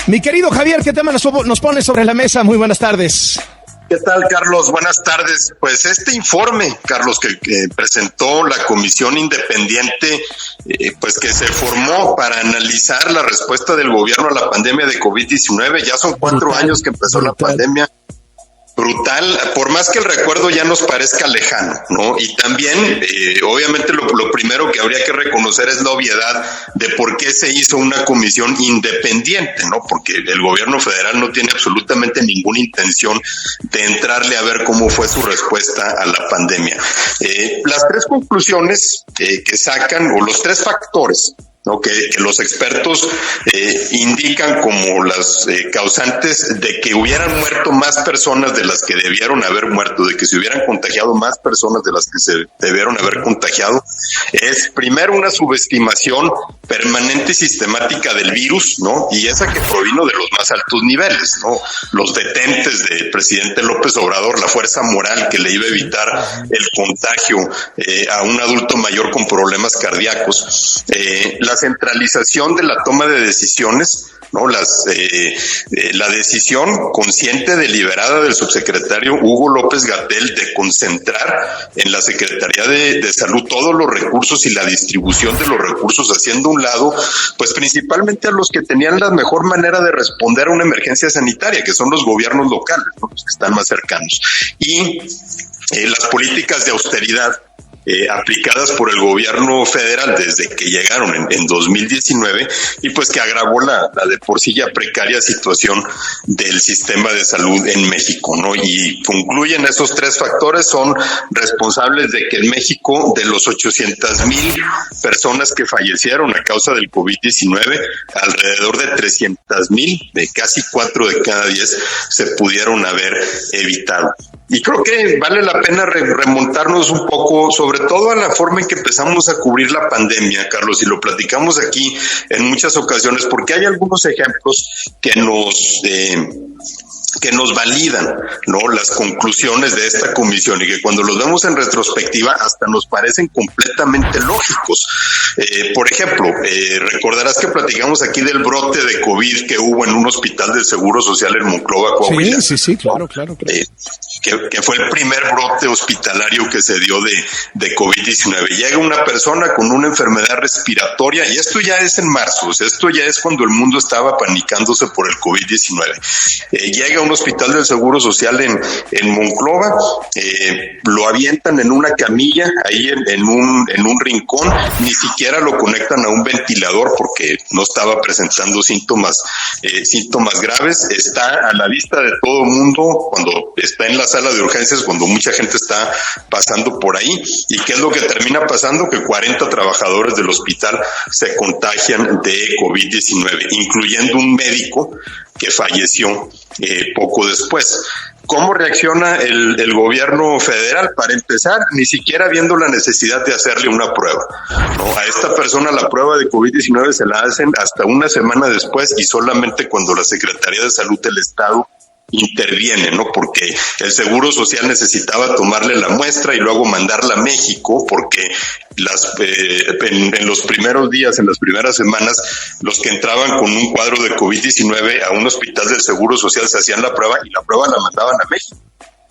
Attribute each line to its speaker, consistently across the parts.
Speaker 1: Mi querido Javier, ¿qué tema nos pone sobre la mesa? Muy buenas tardes.
Speaker 2: ¿Qué tal, Carlos? Buenas tardes. Pues este informe, Carlos, que presentó la Comisión Independiente, pues que se formó para analizar la respuesta del gobierno a la pandemia de COVID-19. Ya son 4 años que empezó la pandemia. Brutal, por más que el recuerdo ya nos parezca lejano, ¿no? Y también, obviamente, lo primero que habría que reconocer es la obviedad de por qué se hizo una comisión independiente, ¿no? Porque el gobierno federal no tiene absolutamente ninguna intención de entrarle a ver cómo fue su respuesta a la pandemia. Las 3 conclusiones que sacan, o los 3 factores, ¿no? Que los expertos indican como las causantes de que hubieran muerto más personas de las que debieron haber muerto, de que se hubieran contagiado más personas de las que se debieron haber contagiado, es primero una subestimación permanente y sistemática del virus, ¿no? Y esa que provino de los más altos niveles, ¿no? Los detentes del presidente López Obrador, la fuerza moral que le iba a evitar el contagio a un adulto mayor con problemas cardíacos, la centralización de la toma de decisiones, ¿no? La decisión consciente, deliberada del subsecretario Hugo López-Gatell de concentrar en la Secretaría de Salud todos los recursos y la distribución de los recursos, haciendo un lado, pues principalmente a los que tenían la mejor manera de responder a una emergencia sanitaria, que son los gobiernos locales, ¿no? Los que están más cercanos. Y las políticas de austeridad aplicadas por el gobierno federal desde que llegaron en 2019, y pues que agravó la de por sí ya precaria situación del sistema de salud en México, ¿no? Y concluyen esos 3 factores son responsables de que en México, de los 800,000 personas que fallecieron a causa del COVID-19, alrededor de 300,000, de casi 4 de cada 10, se pudieron haber evitado. Y creo que vale la pena remontarnos un poco, sobre todo a la forma en que empezamos a cubrir la pandemia, Carlos, y lo platicamos aquí en muchas ocasiones, porque hay algunos ejemplos que nos validan, ¿no? Las conclusiones de esta comisión, y que cuando los vemos en retrospectiva hasta nos parecen completamente lógicos. Por ejemplo, recordarás que platicamos aquí del brote de COVID que hubo en un hospital del Seguro Social en Monclova, Coahuila.
Speaker 1: Sí, claro.
Speaker 2: Que fue el primer brote hospitalario que se dio de COVID-19. Llega una persona con una enfermedad respiratoria, y esto ya es en marzo, o sea, esto ya es cuando el mundo estaba panicándose por el COVID-19. Llega a un hospital del Seguro Social en Monclova, lo avientan en una camilla ahí en un rincón, ni siquiera lo conectan a un ventilador porque no estaba presentando síntomas graves. Está a la vista de todo el mundo cuando está en la sala de urgencias, cuando mucha gente está pasando por ahí. ¿Y qué es lo que termina pasando? Que 40 trabajadores del hospital se contagian de COVID-19, incluyendo un médico que falleció poco después. ¿Cómo reacciona el gobierno federal? Para empezar, ni siquiera viendo la necesidad de hacerle una prueba, ¿no? A esta persona la prueba de COVID-19 se la hacen hasta una semana después, y solamente cuando la Secretaría de Salud del Estado interviene, ¿no? Porque el Seguro Social necesitaba tomarle la muestra y luego mandarla a México, porque en los primeros días, en las primeras semanas, los que entraban con un cuadro de COVID-19 a un hospital del Seguro Social se hacían la prueba, y la prueba la mandaban a México.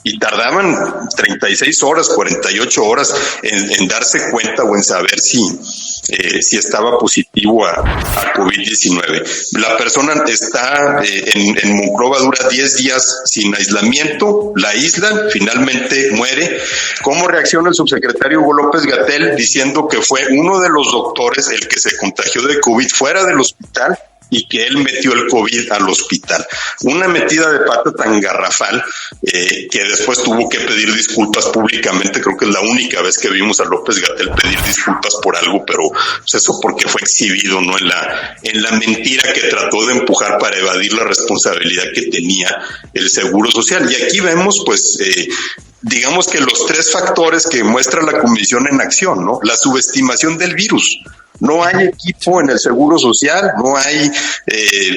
Speaker 2: Y tardaban 36 horas, 48 horas en darse cuenta o en saber si estaba positivo a COVID-19. La persona está en Monclova, dura 10 días sin aislamiento, la aíslan, finalmente muere. ¿Cómo reacciona el subsecretario Hugo López-Gatell diciendo que fue uno de los doctores el que se contagió de COVID fuera del hospital y que él metió el COVID al hospital? Una metida de pata tan garrafal que después tuvo que pedir disculpas públicamente. Creo que es la única vez que vimos a López-Gatell pedir disculpas por algo, pero pues eso porque fue exhibido, ¿no? En la mentira que trató de empujar para evadir la responsabilidad que tenía el Seguro Social. Y aquí vemos, pues, digamos que los 3 factores que muestra la comisión en acción, ¿no? La subestimación del virus. No hay equipo en el Seguro Social, no hay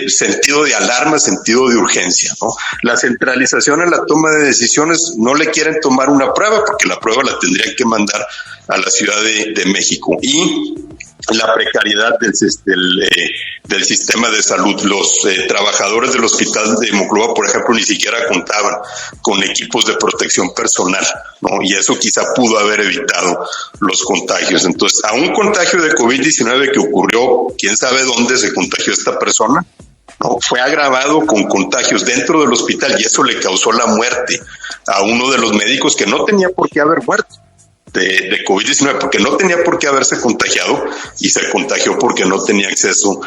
Speaker 2: sentido de alarma, sentido de urgencia, ¿no? La centralización en la toma de decisiones, no le quieren tomar una prueba porque la prueba la tendrían que mandar a la Ciudad de México. Y la precariedad del sistema de salud. Los trabajadores del hospital de Monclova, por ejemplo, ni siquiera contaban con equipos de protección personal, ¿no? Y eso quizá pudo haber evitado los contagios. Entonces, a un contagio de COVID-19 que ocurrió, quién sabe dónde se contagió esta persona, ¿no? Fue agravado con contagios dentro del hospital y eso le causó la muerte a uno de los médicos que no tenía por qué haber muerto de COVID-19, porque no tenía por qué haberse contagiado y se contagió porque no tenía acceso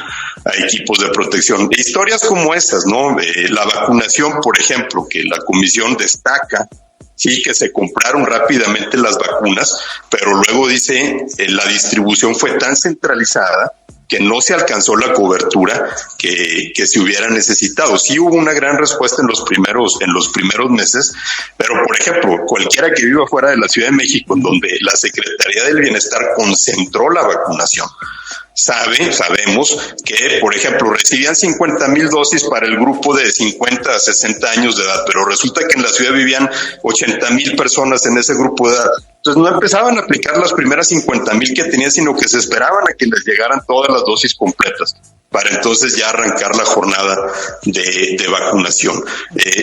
Speaker 2: a equipos de protección. Historias como esas, ¿no? La vacunación, por ejemplo, que la comisión destaca, sí, que se compraron rápidamente las vacunas, pero luego dice la distribución fue tan centralizada que no se alcanzó la cobertura que se hubiera necesitado. Sí hubo una gran respuesta en los primeros meses, pero por ejemplo, cualquiera que viva fuera de la Ciudad de México, en donde la Secretaría del Bienestar concentró la vacunación, sabemos que, por ejemplo, recibían 50,000 dosis para el grupo de 50 a 60 años de edad, pero resulta que en la ciudad vivían 80,000 personas en ese grupo de edad. Entonces no empezaban a aplicar las primeras 50,000 que tenían, sino que se esperaban a que les llegaran todas las dosis completas para entonces ya arrancar la jornada de vacunación.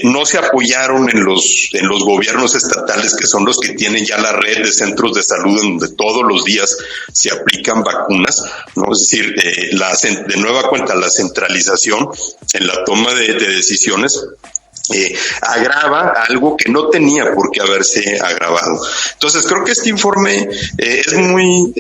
Speaker 2: No se apoyaron en los gobiernos estatales, que son los que tienen ya la red de centros de salud en donde todos los días se aplican vacunas, ¿no? Es decir, de nueva cuenta, la centralización en la toma de decisiones agrava algo que no tenía por qué haberse agravado. Entonces creo que este informe es muy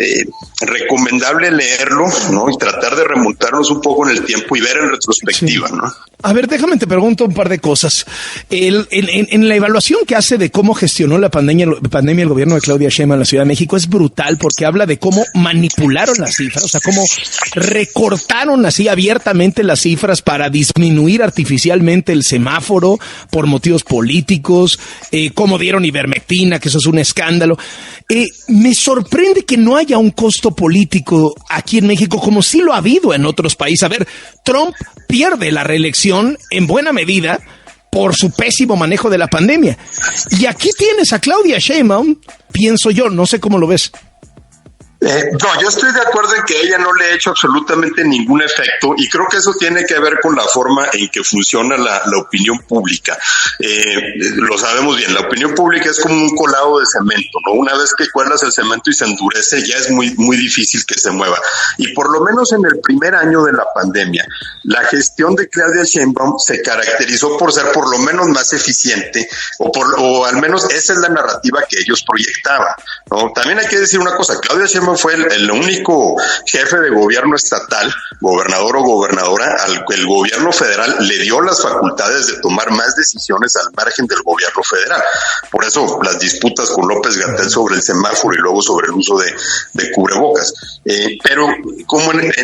Speaker 2: recomendable leerlo, ¿no? Y tratar de remontarnos un poco en el tiempo y ver en retrospectiva, sí, ¿no?
Speaker 1: A ver, déjame te pregunto un par de cosas. En la evaluación que hace de cómo gestionó la pandemia el gobierno de Claudia Sheinbaum en la Ciudad de México es brutal, porque habla de cómo manipularon las cifras, o sea, cómo recortaron así abiertamente las cifras para disminuir artificialmente el semáforo por motivos políticos, cómo dieron ivermectina, que eso es un escándalo. Me sorprende que no haya un costo político aquí en México, como sí lo ha habido en otros países. A ver, Trump pierde la reelección en buena medida por su pésimo manejo de la pandemia. Y aquí tienes a Claudia Sheinbaum, pienso yo, no sé cómo lo ves.
Speaker 2: No, yo estoy de acuerdo en que ella no le ha hecho absolutamente ningún efecto y creo que eso tiene que ver con la forma en que funciona la opinión pública. Lo sabemos bien, la opinión pública es como un colado de cemento, ¿no? Una vez que cuelas el cemento y se endurece, ya es muy, muy difícil que se mueva. Y por lo menos en el primer año de la pandemia, la gestión de Claudia Sheinbaum se caracterizó por ser por lo menos más eficiente, o al menos esa es la narrativa que ellos proyectaban, ¿no? También hay que decir una cosa, Claudia Sheinbaum fue el único jefe de gobierno estatal, gobernador o gobernadora, al que el gobierno federal le dio las facultades de tomar más decisiones al margen del gobierno federal. Por eso las disputas con López-Gatell sobre el semáforo y luego sobre el uso de cubrebocas. Pero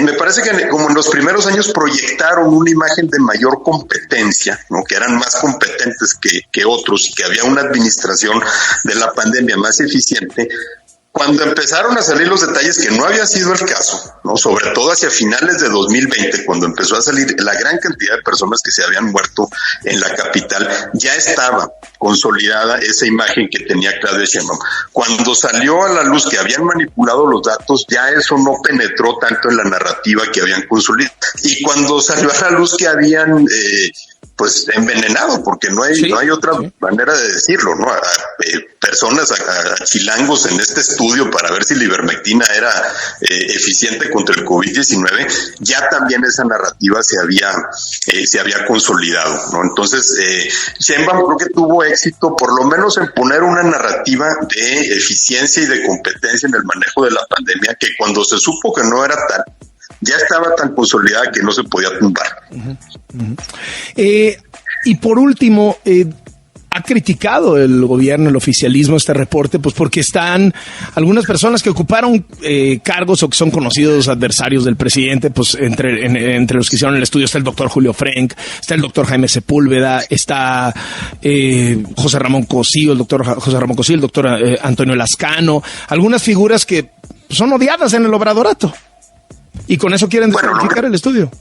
Speaker 2: me parece que como en los primeros años proyectaron una imagen de mayor competencia, ¿no? Que eran más competentes que otros y que había una administración de la pandemia más eficiente. Cuando empezaron a salir los detalles, que no había sido el caso, ¿no? Sobre todo hacia finales de 2020, cuando empezó a salir la gran cantidad de personas que se habían muerto en la capital, ya estaba consolidada esa imagen que tenía Claudia Sheinbaum. Cuando salió a la luz que habían manipulado los datos, ya eso no penetró tanto en la narrativa que habían consolidado. Y cuando salió a la luz que habían pues envenenado, porque no hay otra manera de decirlo, ¿no? Personas, a chilangos en este estudio para ver si la ivermectina era eficiente contra el COVID-19, ya también esa narrativa se había consolidado, ¿no? Entonces, Sheinbaum creo que tuvo éxito por lo menos en poner una narrativa de eficiencia y de competencia en el manejo de la pandemia, que cuando se supo que no era tal, ya estaba tan consolidada que no se podía tumbar.
Speaker 1: Y por último, ha criticado el gobierno, el oficialismo, este reporte, pues porque están algunas personas que ocuparon cargos o que son conocidos adversarios del presidente, pues entre los que hicieron el estudio está el doctor Julio Frenk, está el doctor Jaime Sepúlveda, está José Ramón Cosío, el doctor Antonio Lascano, algunas figuras que son odiadas en el obradorato. Y con eso quieren descalificar el estudio.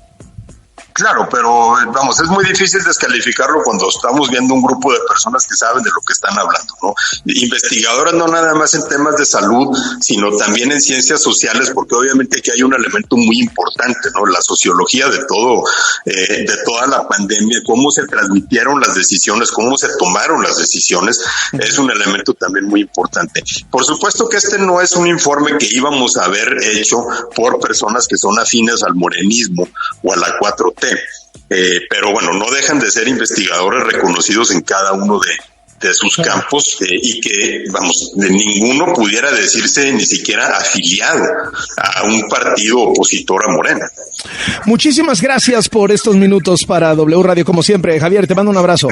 Speaker 2: Claro, pero vamos, es muy difícil descalificarlo cuando estamos viendo un grupo de personas que saben de lo que están hablando, ¿no? Investigadoras no nada más en temas de salud, sino también en ciencias sociales, porque obviamente aquí hay un elemento muy importante, ¿no? La sociología de toda la pandemia, cómo se transmitieron las decisiones, cómo se tomaron las decisiones, es un elemento también muy importante. Por supuesto que este no es un informe que íbamos a haber hecho por personas que son afines al morenismo o a la 4T. Pero bueno, no dejan de ser investigadores reconocidos en cada uno de sus campos y que, vamos, de ninguno pudiera decirse ni siquiera afiliado a un partido opositor a Morena.
Speaker 1: Muchísimas gracias por estos minutos para W Radio, como siempre. Javier, te mando un abrazo.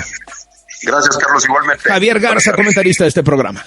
Speaker 2: Gracias, Carlos, igualmente.
Speaker 1: Javier Garza, comentarista de este programa.